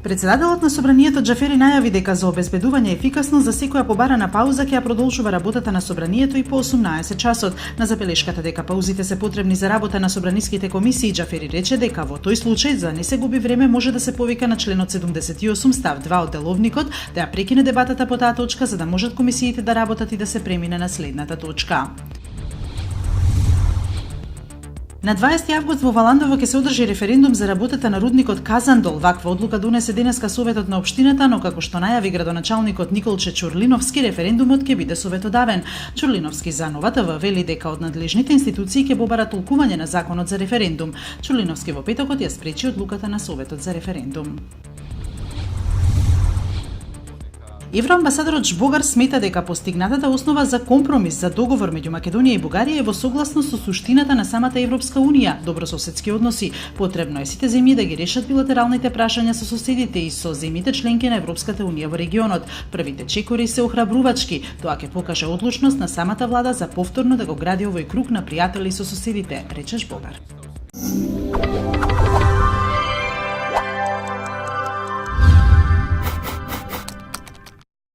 Председателот на Собранието Џафери најави дека за обезбедување ефикасност за секоја побарана пауза ќе ја продолжува работата на Собранието и по 18 часот. На забелешката дека паузите се потребни за работа на собраниските комисии, Џафери рече дека во тој случај за да не се губи време може да се повика на членот 78 став 2 од Деловникот да ја прекине дебатата по таа точка за да можат комисиите да работат и да се премине на следната точка. На 20 август во Валандово ќе се одржи референдум за работата на рудникот Казандол. Ваква одлука донесе денеска Советот на општината, но како што најави градоначалникот Николче Чурлиновски, референдумот ќе биде советодавен. Чурлиновски за Нова ТВ вели дека од надлежните институции ќе побара толкување на законот за референдум. Чурлиновски во петокот ја спречи одлуката на Советот за референдум. Евроамбасадорот Жбогар смета дека постигнатата основа за компромис за договор меѓу Македонија и Бугарија е во согласност со суштината на самата Европска унија, добрососедски односи. Потребно е сите земји да ги решат билатералните прашања со соседите и со земјите членки на Европската унија во регионот. Првите чекори се охрабрувачки. Тоа ќе покаже одлучност на самата влада за повторно да го гради овој круг на пријатели со соседите, рече Жбогар.